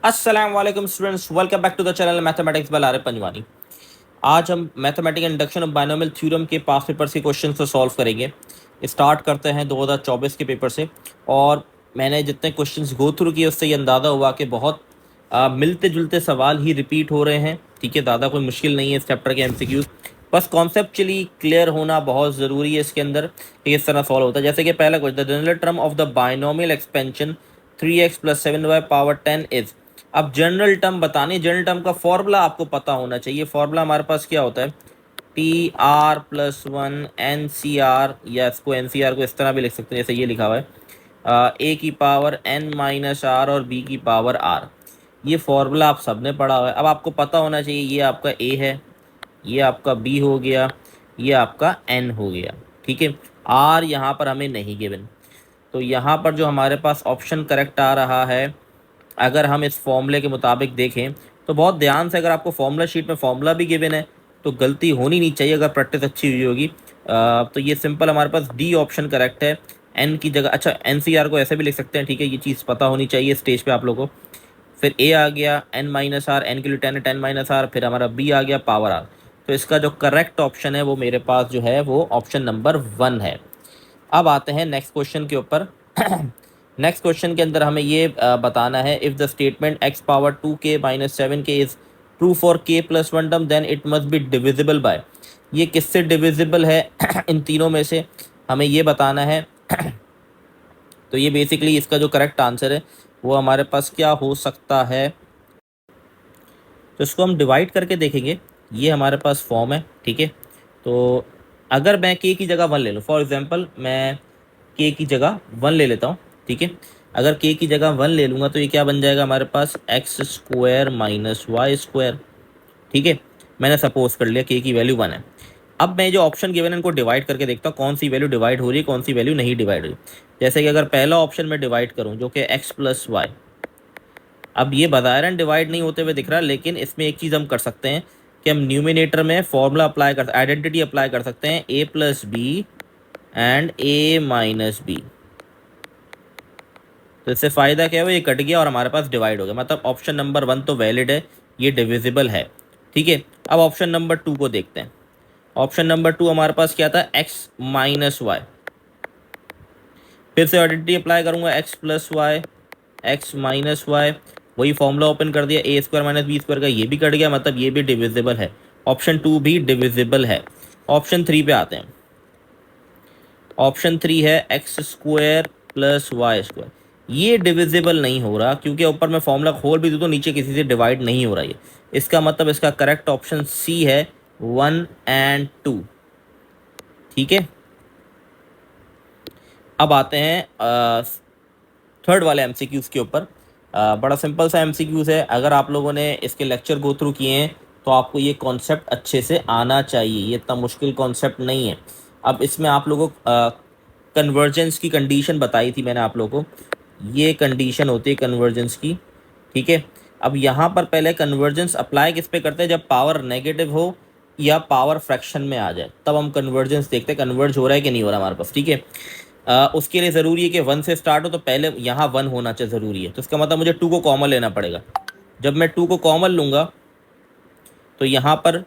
अस्सलाम वालेकुम students, welcome back to the channel mathematics by Arif Panjwani. आज हम mathematical induction of binomial theorem के पास पेपर के क्वेश्चन को सॉल्व करेंगे। स्टार्ट करते हैं 2024 के पेपर से। और मैंने जितने क्वेश्चंस गो थ्रू किए उससे ये अंदाज़ा हुआ कि बहुत मिलते जुलते सवाल ही रिपीट हो रहे हैं। ठीक है, ज़्यादा कोई मुश्किल नहीं है इस चैप्टर के एमसीक्यूज, बस कॉन्सेप्चुअली क्लियर होना बहुत ज़रूरी है इसके अंदर कि इस तरह सॉल्व होता है। जैसे कि पहला question, the general term of the binomial expansion 3x + 7y power 10 is. अब जनरल टर्म बतानी, जनरल टर्म का फॉर्मूला आपको पता होना चाहिए। फॉर्मूला हमारे पास क्या होता है, T R plus one N C R, या इसको एन सी आर को इस तरह भी लिख सकते हैं जैसे ये लिखा हुआ है, ए की पावर एन माइनस आर और बी की पावर आर। ये फॉर्मूला आप सबने पढ़ा हुआ है। अब आपको पता होना चाहिए ये आपका ए है, ये आपका बी हो गया, ये आपका एन हो गया। ठीक है, आर यहाँ पर हमें नहीं गिवन, तो यहाँ पर जो हमारे पास ऑप्शन करेक्ट आ रहा है, अगर हम इस फॉर्मूले के मुताबिक देखें तो बहुत ध्यान से, अगर आपको फॉर्मूला शीट में फॉर्मूला भी गिवन है तो गलती होनी नहीं चाहिए अगर प्रैक्टिस अच्छी हुई होगी। तो ये सिंपल हमारे पास डी ऑप्शन करेक्ट है। एन की जगह, अच्छा एनसीआर को ऐसे भी लिख सकते हैं, ठीक है, ये चीज़ पता होनी चाहिए स्टेज पे आप लोगों को। फिर ए आ गया एन माइनस आर, एन के लिए 10 है, 10 माइनस आर, फिर हमारा बी आ गया पावर आर। तो इसका जो करेक्ट ऑप्शन है वो मेरे पास जो है वो ऑप्शन नंबर 1 है। अब आते हैं नेक्स्ट क्वेश्चन के ऊपर। नेक्स्ट क्वेश्चन के अंदर हमें ये बताना है, if the statement x power 2k minus 7k is true for k plus one term then it must be divisible by. ये किससे डिविजिबल है इन तीनों में से हमें ये बताना है। तो ये बेसिकली इसका जो करेक्ट आंसर है वो हमारे पास क्या हो सकता है, तो इसको हम डिवाइड करके देखेंगे। ये हमारे पास फॉर्म है, ठीक है। तो अगर मैं k की जगह 1 ले लूँ, फॉर एग्जांपल मैं k की जगह 1 ले लेता हूँ, ठीक है। अगर k की जगह 1 ले लूँगा तो ये क्या बन जाएगा हमारे पास, X square minus Y square. ठीक है, मैंने सपोज कर लिया k की वैल्यू 1 है। अब मैं जो ऑप्शन गिवन है इनको डिवाइड करके देखता हूँ कौन सी वैल्यू डिवाइड हो रही है, कौन सी वैल्यू नहीं डिवाइड हो रही। जैसे कि अगर पहला ऑप्शन में डिवाइड करूँ जो कि x प्लस वाई, अब ये बाज़ाहिरन डिवाइड नहीं होते हुए दिख रहा, लेकिन इसमें एक चीज़ हम कर सकते हैं कि हम न्यूमिनेटर में फॉर्मूला अप्लाई कर, आइडेंटिटी अप्लाई कर सकते हैं, a plus B and a minus B. तो इससे फ़ायदा क्या है, वो ये कट गया और हमारे पास डिवाइड हो गया, मतलब ऑप्शन नंबर 1 तो वैलिड है, ये डिविजिबल है। ठीक है, अब ऑप्शन नंबर 2 को देखते हैं। ऑप्शन नंबर 2 हमारे पास क्या था, x माइनस वाई। फिर से आइडेंटिटी अप्लाई करूँगा, x plus Y, X minus Y, वही फॉर्मूला ओपन कर दिया, A square minus B square का, ये भी कट गया, मतलब ये भी डिविजिबल है। ऑप्शन 2 भी डिविजिबल है। ऑप्शन 3 पे आते हैं। ऑप्शन 3 है X square plus Y square. ये डिविजिबल नहीं हो रहा क्योंकि ऊपर मैं फॉर्मूला खोल भी दूँ तो नीचे किसी से डिवाइड नहीं हो रहा है। इसका मतलब इसका करेक्ट ऑप्शन सी है 1 एंड 2। ठीक है, अब आते हैं थर्ड वाले एमसीक्यूज़ के ऊपर। बड़ा सिंपल सा एमसीक्यूज़ है, अगर आप लोगों ने इसके लेक्चर गो थ्रू किए हैं तो आपको ये कॉन्सेप्ट अच्छे से आना चाहिए, ये इतना मुश्किल कॉन्सेप्ट नहीं है। अब इसमें आप लोगों को कन्वर्जेंस की कंडीशन बताई थी मैंने आप लोगों को, ये कंडीशन होती है कन्वर्जेंस की। ठीक है, अब यहाँ पर पहले कन्वर्जेंस अप्लाई किस पे करते हैं, जब पावर नेगेटिव हो या पावर फ्रैक्शन में आ जाए तब हम कन्वर्जेंस देखते हैं कन्वर्ज हो रहा है कि नहीं हो रहा हमारे पास। ठीक है, उसके लिए ज़रूरी है कि 1 से स्टार्ट हो, तो पहले यहाँ 1 होना चाहिए, ज़रूरी है। तो इसका मतलब मुझे 2 को कॉमन लेना पड़ेगा। जब मैं 2 को कॉमन लूँगा तो यहाँ पर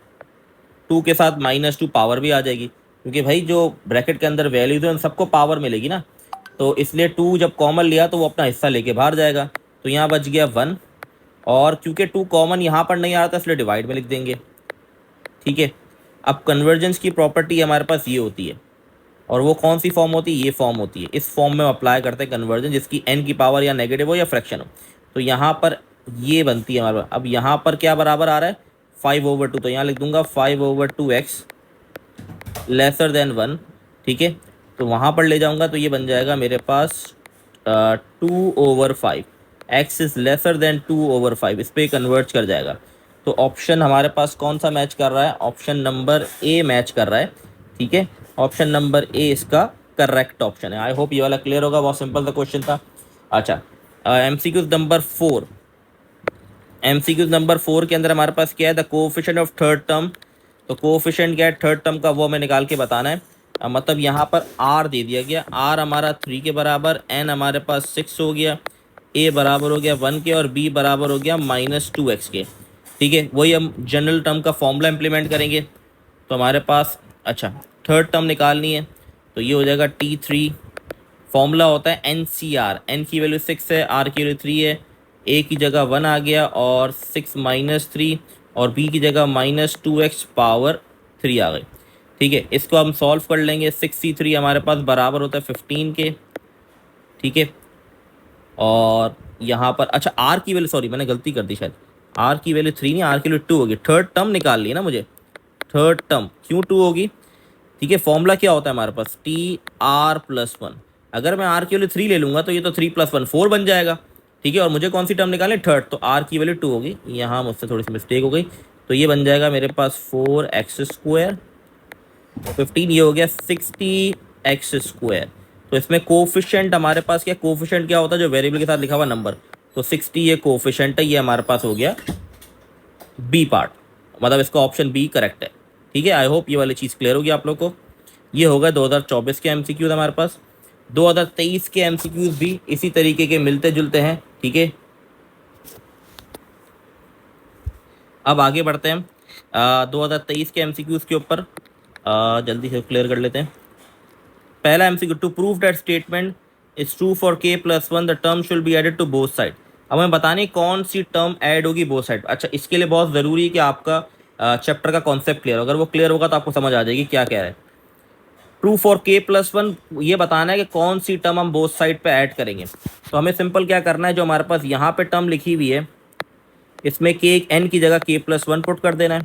2 के साथ -2 पावर भी आ जाएगी, क्योंकि भाई जो ब्रैकेट के अंदर वैल्यूज है उन सबको पावर मिलेगी ना, तो इसलिए 2 जब कॉमन लिया तो वो अपना हिस्सा लेके बाहर जाएगा, तो यहाँ बच गया 1। और क्योंकि 2 कॉमन यहाँ पर नहीं आ रहा था इसलिए डिवाइड में लिख देंगे। ठीक है, अब कन्वर्जेंस की प्रॉपर्टी हमारे पास ये होती है, और वो कौन सी फॉर्म होती है, ये फॉर्म होती है। इस फॉर्म में अप्लाई करते हैं कन्वर्जन, जिसकी n की पावर या नेगेटिव हो या फ्रैक्शन हो। तो यहाँ पर ये बनती है हमारे पास। अब यहाँ पर क्या बराबर आ रहा है, 5/2, तो यहाँ लिख दूंगा 5/2x लेसर देन 1। ठीक है, तो वहाँ पर ले जाऊँगा तो ये बन जाएगा मेरे पास 2/5, x इज़ लेसर देन 2/5, इस पर कन्वर्ट कर जाएगा। तो ऑप्शन हमारे पास कौन सा मैच कर रहा है, ऑप्शन नंबर ए मैच कर रहा है। ठीक है, ऑप्शन नंबर ए इसका करेक्ट ऑप्शन है। आई होप ये वाला क्लियर होगा, बहुत सिंपल सा क्वेश्चन था। अच्छा, एमसीक्यूज नंबर 4। एमसीक्यूज नंबर 4 के अंदर हमारे पास क्या है, the coefficient of third term. तो कोएफिशिएंट क्या है थर्ड टर्म का, वो हमें निकाल के बताना है। मतलब यहाँ पर r दे दिया गया, r हमारा 3 के बराबर, n हमारे पास 6 हो गया, ए बराबर हो गया 1 के और बी बराबर हो गया -2x के। ठीक है, वही हम जनरल टर्म का फॉर्मूला इम्प्लीमेंट करेंगे। तो हमारे पास अच्छा थर्ड टर्म निकालनी है, तो ये हो जाएगा T3। फॉर्मूला होता है NCR, एन की वैल्यू 6 है, आर की वैल्यू 3 है, ए की जगह 1 आ गया और 6 - 3 और बी की जगह -2x पावर 3 आ गई। ठीक है, इसको हम सॉल्व कर लेंगे। 6c3 हमारे पास बराबर होता है 15 के। ठीक है, और यहाँ पर अच्छा आर की वैल्यू, सॉरी मैंने गलती कर दी शायद, आर की वैल्यू 3 नहीं, आर की वैल्यू 2 होगी। थर्ड टर्म निकाल ली ना मुझे, थर्ड टर्म क्यों 2 होगी? ठीक है, फॉर्मूला क्या होता है हमारे पास, TR+1। अगर मैं आर की वैल्यू 3 ले लूँगा तो ये तो 3+1 4 बन जाएगा। ठीक है, और मुझे कौन सी टर्म निकालनी, थर्ड, तो आर की वैल्यू 2 होगी। यहाँ मुझसे थोड़ी सी मिस्टेक हो गई, तो ये बन जाएगा मेरे पास 4x²। 15 ये हो गया 60x²। तो इसमें कोफिशिएंट हमारे पास क्या, कोफिशिएंट क्या होता है, जो वेरिएबल के साथ लिखा हुआ नंबर, तो 60 ये कोफिशिएंट है, ये हमारे पास हो गया बी पार्ट, मतलब इसका ऑप्शन बी करेक्ट है। ठीक है, आई होप ये वाली चीज़ क्लियर होगी आप लोग को। ये होगा 2024 के एमसीक्यूज हमारे पास। 2023 के एमसीक्यूज भी इसी तरीके के मिलते जुलते हैं। ठीक है, अब आगे बढ़ते हैं 2023 के एमसीक्यूज के ऊपर। जल्दी से क्लियर कर लेते हैं। पहला MCQ, to prove that statement is true for k+1 the term should be added to both side. अब हमें बताने कौन सी टर्म ऐड होगी बोथ साइड। अच्छा, इसके लिए बहुत ज़रूरी है कि आपका चैप्टर का कॉन्सेप्ट क्लियर हो। अगर वो क्लियर होगा तो आपको समझ आ जाएगी क्या कह रहा है। ट्रू फॉर k+1, ये बताना है कि कौन सी टर्म हम बोथ साइड पे ऐड करेंगे। तो हमें सिंपल क्या करना है, जो हमारे पास यहाँ पे टर्म लिखी हुई है, इसमें k n की जगह k+1 पुट कर देना है।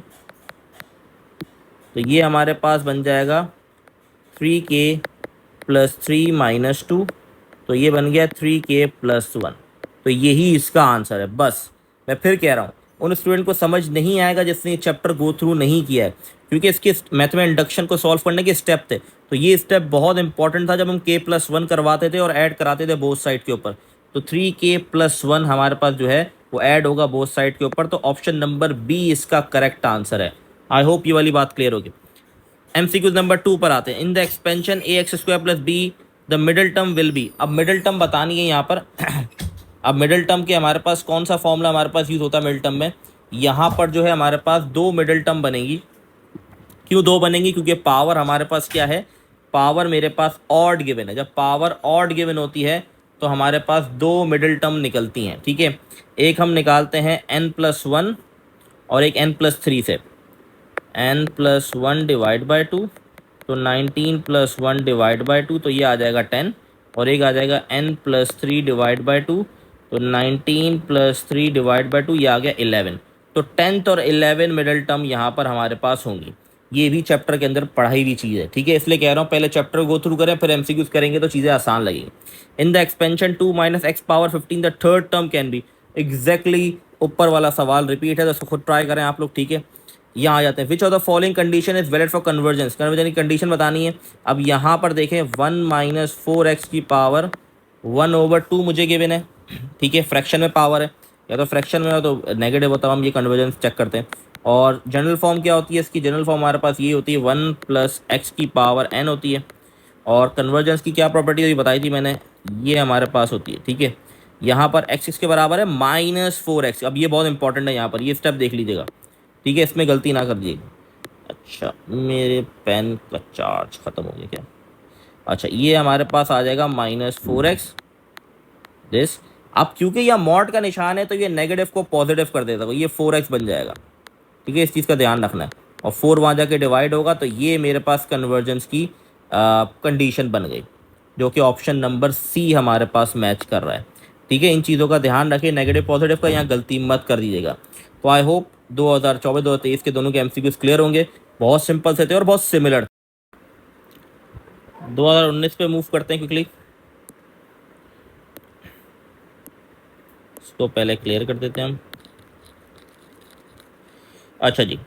तो ये हमारे पास बन जाएगा 3k+3 - 2, तो ये बन गया 3k+1। तो यही इसका आंसर है। बस मैं फिर कह रहा हूँ, उन स्टूडेंट को समझ नहीं आएगा जिसने चैप्टर गो थ्रू नहीं किया है, क्योंकि इसके मैथ में इंडक्शन को सॉल्व करने के स्टेप थे। तो ये स्टेप बहुत इंपॉर्टेंट था जब हम k+1 करवाते थे और ऐड कराते थे बोथ साइड के ऊपर। तो 3k+1 हमारे पास जो है वो ऐड होगा बोथ साइड के ऊपर। तो ऑप्शन नंबर बी इसका करेक्ट आंसर है। आई होप ये वाली बात क्लियर होगी। एमसीक्यूज नंबर 2 पर आते हैं। इन the expansion ax² + b the middle term will be. अब मिडल टर्म बतानी है यहाँ पर अब मिडल टर्म के हमारे पास कौन सा फॉर्मूला हमारे पास यूज़ होता है मिडल टर्म में। यहाँ पर जो है हमारे पास 2 मिडल टर्म बनेगी। क्यों 2 बनेंगी? क्योंकि पावर हमारे पास क्या है, पावर मेरे पास ऑड गिवन है। जब पावर ऑड गिवन होती है तो हमारे पास 2 मिडल टर्म निकलती हैं। ठीक है, एक हम निकालते हैं n+1 और एक n+3 से। n+1 डिवाइड बाई 2, तो 19+1 डिवाइड बाई 2, तो ये आ जाएगा 10। और एक आ जाएगा n+3 डिवाइड बाई 2, तो 19+3 डिवाइड बाई 2, ये आ गया 11। तो 10th और 11 मिडल टर्म यहाँ पर हमारे पास होंगी। ये भी चैप्टर के अंदर पढ़ाई हुई चीज़ है। ठीक है, इसलिए कह रहा हूँ पहले चैप्टर गो थ्रू करें, फिर एमसीक्यूज करेंगे तो चीज़ें आसान लगेंगी। इन the expansion 2 - x⁻15 the third term can be. Exactly ऊपर वाला सवाल रिपीट है, तो उसको खुद ट्राई करें आप लोग। ठीक है, यहाँ आ जाते हैं। Which of the following condition is valid for convergence. Conversion की कंडीशन बतानी है। अब यहाँ पर देखें 1 - 4x की पावर 1/2 मुझे गिवन है। ठीक है, फ्रैक्शन में पावर है, या तो फ्रैक्शन में हो तो नेगेटिव होता है। हम ये कन्वर्जेंस चेक करते हैं। और जनरल फॉर्म क्या होती है इसकी, जनरल फॉर्म हमारे पास ये होती है 1 + x की पावर n होती है। और कन्वर्जेंस की क्या प्रॉपर्टी होती बताई थी मैंने, ये हमारे पास होती है। ठीक है, यहाँ पर x किसके बराबर है, -4x। अब ये बहुत इंपॉर्टेंट है, यहाँ पर ये स्टेप देख लीजिएगा। ठीक है, इसमें गलती ना कर दीजिएगा। अच्छा, मेरे पेन का चार्ज ख़त्म हो गया क्या? अच्छा, ये हमारे पास आ जाएगा -4x दिस। अब क्योंकि यह मॉड का निशान है तो ये नेगेटिव को पॉजिटिव कर देता है, ये 4x बन जाएगा। ठीक है, इस चीज़ का ध्यान रखना है। और 4 वहाँ जाके डिवाइड होगा, तो ये मेरे पास कन्वर्जेंस की कंडीशन बन गई, जो कि ऑप्शन नंबर सी हमारे पास मैच कर रहा है। ठीक है, इन चीज़ों का ध्यान रखें, नेगेटिव पॉजिटिव का यहाँ गलती मत कर दीजिएगा। तो आई होप 2024-2023 के दोनों के एमसीक्यूज क्लियर होंगे। बहुत सिंपल से थे और बहुत सिमिलर। 2019 पे मूव करते हैं क्विकली। इसको पहले क्लियर कर देते हैं हम। अच्छा जी,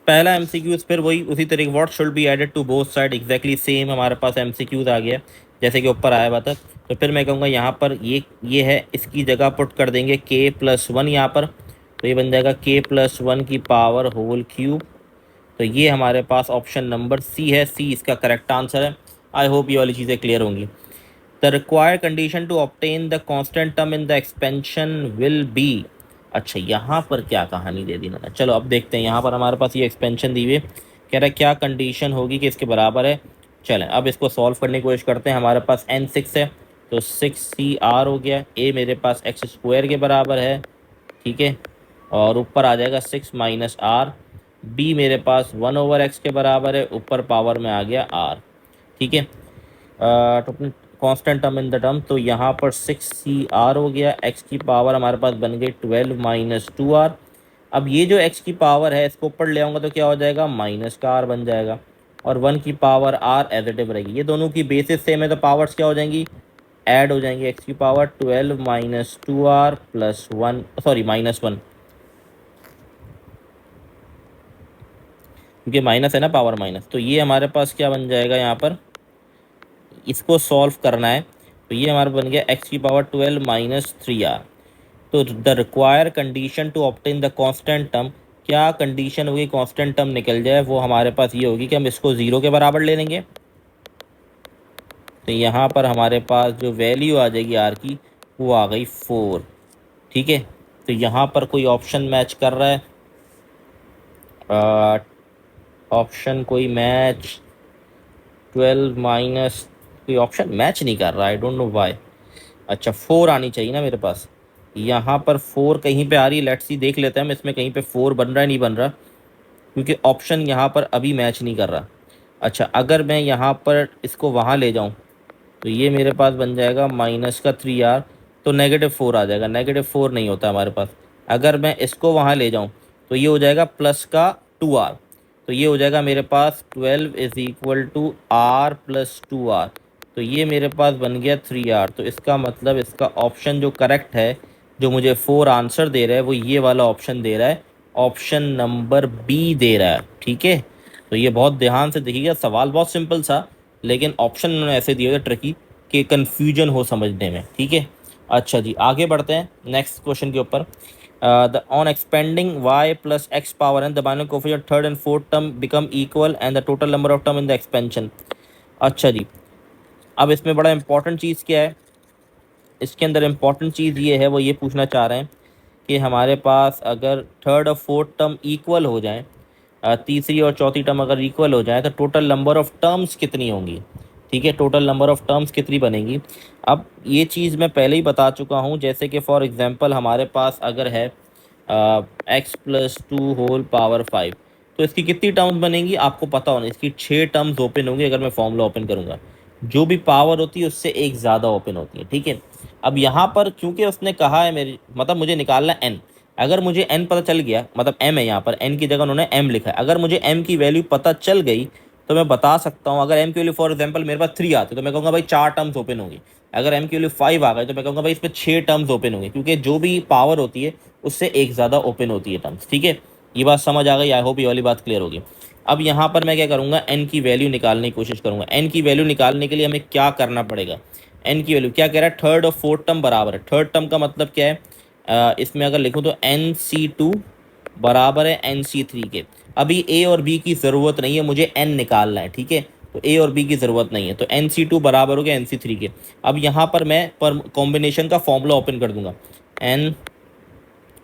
पहला एमसीक्यूज फिर वही उसी तरीके, what should be added to both side. Exactly same हमारे पास एमसीक्यूज आ गया जैसे कि ऊपर आया हुआ था। तो फिर मैं कहूँगा यहाँ पर ये है, इसकी जगह पुट कर देंगे k+1 यहाँ पर। तो ये बन जाएगा k+1 की पावर होल क्यूब। तो ये हमारे पास ऑप्शन नंबर सी है, सी इसका करेक्ट आंसर है। आई होप ये वाली चीज़ें क्लियर होंगी। The required condition to obtain the constant term in the expansion will be. अच्छा, यहाँ पर क्या कहानी दे दी इन्होंने, चलो अब देखते हैं। यहाँ पर हमारे पास ये एक्सपेंशन दी हुई है, कह रहा है क्या कंडीशन होगी कि इसके बराबर है। चलें अब इसको सॉल्व करने की कोशिश करते हैं। हमारे पास n6 है तो 6CR हो गया, a मेरे पास x स्क्वायर के बराबर है, ठीक है, और ऊपर आ जाएगा 6 माइनस आर। b मेरे पास 1/x के बराबर है, ऊपर पावर में आ गया r, ठीक है। तो constant term in the term, तो यहाँ पर 6CR हो गया, x की पावर हमारे पास बन गई 12 माइनस 2r। अब ये जो x की पावर है इसको ऊपर ले आऊँगा तो क्या हो जाएगा, माइनस का r बन जाएगा, और 1 की पावर r एडिटिव रहेगी। ये दोनों की बेसिस सेम है तो पावर्स क्या हो जाएंगी, ऐड हो जाएंगी। x की power 12 minus 2r plus 1, sorry minus 1, क्योंकि माइनस है ना, पावर माइनस। तो ये हमारे पास क्या बन जाएगा, यहाँ पर इसको सॉल्व करना है तो ये हमारा बन गया x की पावर 12 माइनस 3r। तो the require condition to obtain the constant term, क्या कंडीशन होगी कांस्टेंट टर्म निकल जाए, वो हमारे पास ये होगी कि हम इसको 0 के बराबर ले लेंगे। तो यहाँ पर हमारे पास जो वैल्यू आ जाएगी आर की वो आ गई 4, ठीक है। तो यहाँ पर कोई ऑप्शन मैच कर रहा है, ऑप्शन कोई मैच 12 माइनस, कोई ऑप्शन मैच नहीं कर रहा, आई डोंट नो वाई। अच्छा 4 आनी चाहिए ना मेरे पास, यहाँ पर 4 कहीं पे आ रही है, लेट्स सी देख लेते हैं हम इसमें कहीं पे 4 बन रहा है नहीं बन रहा, क्योंकि ऑप्शन यहाँ पर अभी मैच नहीं कर रहा। अच्छा अगर मैं यहाँ पर इसको वहाँ ले जाऊँ तो ये मेरे पास बन जाएगा माइनस का 3r, तो -4 आ जाएगा। -4 नहीं होता हमारे पास। अगर मैं इसको वहाँ ले जाऊँ तो ये हो जाएगा प्लस का 2r, तो ये हो जाएगा मेरे पास 12 is equal to r plus 2r, तो ये मेरे पास बन गया 3r। तो इसका मतलब इसका ऑप्शन जो करेक्ट है, जो मुझे 4 आंसर दे रहा है, वो ये वाला ऑप्शन दे रहा है, ऑप्शन नंबर बी दे रहा है, ठीक है। तो ये बहुत ध्यान से देखिएगा, सवाल बहुत सिंपल सा, लेकिन ऑप्शन उन्होंने ऐसे दिए हुए ट्रिकी कि कन्फ्यूजन हो समझने में, ठीक है। अच्छा जी आगे बढ़ते हैं नेक्स्ट क्वेश्चन के ऊपर। The on expanding y plus X power N the binomial coefficient third and fourth term become equal and the total number of term in the expansion. अच्छा जी, अब इसमें बड़ा इंपॉर्टेंट चीज़ क्या है, इसके अंदर इंपॉर्टेंट चीज़ ये है, वो ये पूछना चाह रहे हैं कि हमारे पास अगर थर्ड और फोर्थ टर्म इक्वल हो जाए, तीसरी और चौथी टर्म अगर इक्वल हो जाए तो टोटल नंबर ऑफ़ टर्म्स कितनी होंगी, ठीक है, टोटल नंबर ऑफ़ टर्म्स कितनी बनेगी। अब ये चीज़ मैं पहले ही बता चुका हूँ, जैसे कि फॉर एग्जांपल हमारे पास अगर है x प्लस 2 होल पावर 5, तो इसकी कितनी टर्म्स बनेंगी आपको पता होना, इसकी 6 टर्म्स ओपन होंगी। अगर मैं फॉर्मूला ओपन करूँगा, जो भी पावर होती है उससे एक ज़्यादा ओपन होती है, ठीक है। अब यहाँ पर क्योंकि उसने कहा है मेरी, मतलब मुझे निकालना n, अगर मुझे n पता चल गया, मतलब m है यहाँ पर, n की जगह उन्होंने m लिखा है, अगर मुझे m की वैल्यू पता चल गई तो मैं बता सकता हूँ। अगर m की वैल्यू फॉर एग्जांपल मेरे पास 3 आती तो मैं कहूँगा भाई 4 टर्म्स ओपन होंगी। अगर m की वैल्यू 5 आ गई तो मैं कहूँगा भाई इस पर 6 टर्म्स ओपन होंगे, क्योंकि जो भी पावर होती है उससे एक ज़्यादा ओपन होती है टर्म्स, ठीक है। ये बात समझ आ गई, आई होप ये वाली बात क्लियर होगी। अब यहाँ पर मैं क्या करूँगा, n की वैल्यू निकालने की कोशिश करूँगा। n की वैल्यू निकालने के लिए हमें क्या करना पड़ेगा, n की वैल्यू क्या कह रहा है, थर्ड और फोर्थ टर्म बराबर है। थर्ड टर्म का मतलब क्या है, इसमें अगर लिखूँ तो NC2 बराबर है NC3 के। अभी a और b की ज़रूरत नहीं है, मुझे n निकालना है, ठीक है। तो a और b की ज़रूरत नहीं है, तो NC2 बराबर हो गया NC3 के। अब यहाँ पर मैं पर कॉम्बिनेशन का फॉर्मूला ओपन कर दूंगा, n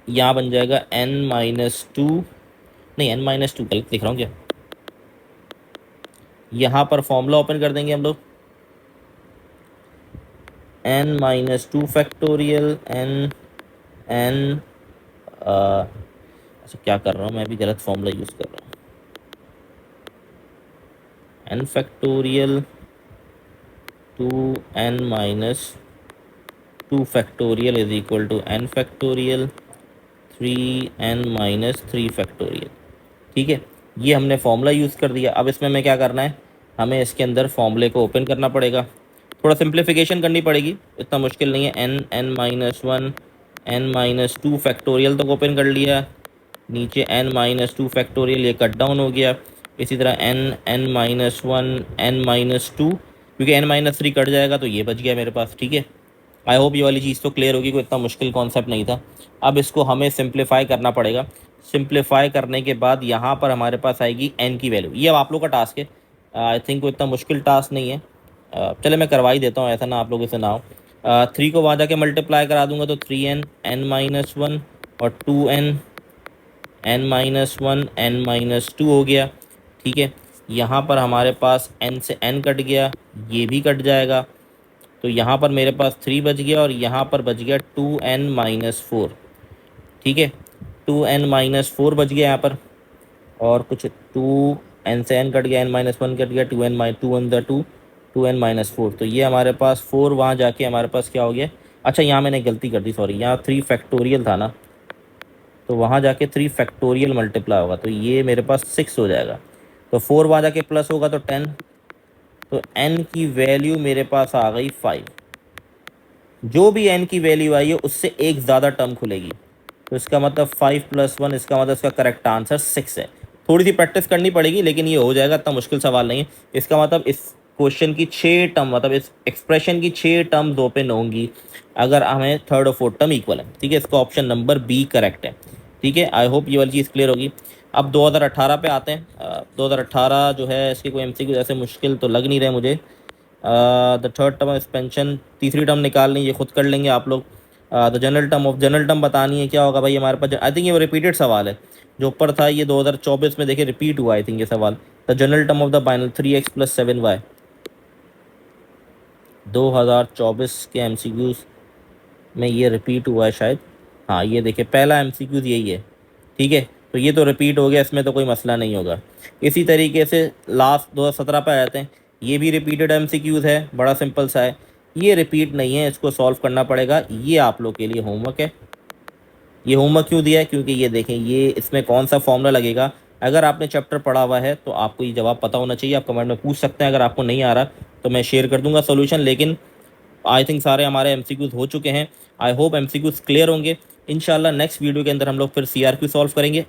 यहाँ बन जाएगा n-2, नहीं n-2 गलत लिख रहा हूँ क्या, यहाँ पर फॉर्मूला ओपन कर देंगे हम लोग, n-2 फैक्टोरियल n अच्छा क्या कर रहा हूँ मैं, अभी गलत फॉर्मूला यूज़ कर रहा हूँ, n factorial 2n-2 factorial is equal to n factorial 3n-3 factorial, ठीक है। ये हमने फॉर्मूला यूज़ कर दिया। अब इसमें हमें क्या करना है, हमें इसके अंदर फॉर्मूले को ओपन करना पड़ेगा, थोड़ा सिंप्लीफिकेशन करनी पड़ेगी, इतना मुश्किल नहीं है। n-1 n-2 फैक्टोरियल तक ओपन कर लिया, नीचे n-2 फैक्टोरियल ये कट डाउन हो गया। इसी तरह n-1 n-2, क्योंकि n-3 कट जाएगा तो ये बच गया मेरे पास, ठीक है। आई होप ये वाली चीज़ तो क्लियर होगी, कोई इतना मुश्किल कॉन्सेप्ट नहीं था। अब इसको हमें सिंप्लीफाई करना पड़ेगा। सिंप्लीफाई करने के बाद यहाँ पर हमारे पास आएगी n की वैल्यू, ये अब आप लोग का टास्क है, आई थिंक कोई इतना मुश्किल टास्क नहीं है। चले मैं करवा ही देता हूँ, ऐसा ना आप लोगों से ना हो। 3 को वहाँ जाके मल्टीप्लाई करा दूंगा तो 3n n-1 और 2n n-1 n-2 हो गया। ठीक है, यहाँ पर हमारे पास n से n कट गया, ये भी कट जाएगा, तो यहाँ पर मेरे पास 3 बच गया और यहाँ पर बच गया 2n-4। ठीक है, 2n-4 बच गया यहाँ पर, और कुछ 2n से n कट गया, n-1 कट गया, 2n-2 तो ये हमारे पास 4 वहाँ जाके हमारे पास क्या हो गया। अच्छा यहाँ मैंने गलती कर दी, सॉरी, यहाँ 3 फैक्टोरियल था ना, तो वहाँ जाके 3 फैक्टोरियल मल्टीप्लाई होगा तो ये मेरे पास 6 हो जाएगा। तो 4 वहाँ जाके प्लस होगा तो 10, तो n की वैल्यू मेरे पास आ गई 5। जो भी n की वैल्यू आई है उससे एक ज़्यादा टर्म खुलेगी, तो इसका मतलब 5+1, इसका मतलब इसका करेक्ट आंसर 6 है। थोड़ी सी प्रैक्टिस करनी पड़ेगी लेकिन ये हो जाएगा, इतना मुश्किल सवाल नहीं है। इसका मतलब इस क्वेश्चन की 6 टर्म, मतलब इस एक्सप्रेशन की 6 टर्म्स ओपन होंगी अगर हमें थर्ड और फोर्थ टर्म इक्वल है। ठीक है, इसका ऑप्शन नंबर बी करेक्ट है। ठीक है, आई होप ये वाली चीज़ क्लियर होगी। अब 2018 पे आते हैं। 2018 जो है इसकी कोई एमसीक्यू ऐसे मुश्किल तो लग नहीं रहे मुझे। The third term of pension, तीसरी टर्म निकालनी, ये खुद कर लेंगे आप लोग। द जनरल टर्म बतानी है, क्या होगा भाई हमारे पास। आई थिंक ये रिपीटेड सवाल है, जो ऊपर था ये 2024 में देखिए रिपीट हुआ, आई थिंक ये सवाल। The general term of the binomial 3x + 7y, 2024 के एमसीक्यूज में ये रिपीट हुआ है शायद। हाँ ये देखिए पहला एमसीक्यूज यही है। ठीक है, तो ये तो रिपीट हो गया, इसमें तो कोई मसला नहीं होगा। इसी तरीके से लास्ट 2017 पे आते हैं, ये भी रिपीटेड एमसीक्यूज है, बड़ा सिंपल सा है। ये रिपीट नहीं है, इसको सॉल्व करना पड़ेगा, ये आप लोग के लिए होमवर्क है। ये होमवर्क क्यों दिया है, क्योंकि ये देखें ये इसमें कौन सा फॉर्मूला लगेगा। अगर आपने चैप्टर पढ़ा हुआ है तो आपको ये जवाब पता होना चाहिए। आप कमेंट में पूछ सकते हैं, अगर आपको नहीं आ रहा तो मैं शेयर कर दूंगा सॉल्यूशन। लेकिन आई थिंक सारे हमारे एमसीक्यूज हो चुके हैं। आई होप एमसीक्यूज क्लियर होंगे। इंशाल्लाह नेक्स्ट वीडियो के अंदर हम लोग फिर सीआरक्यू सॉल्व करेंगे।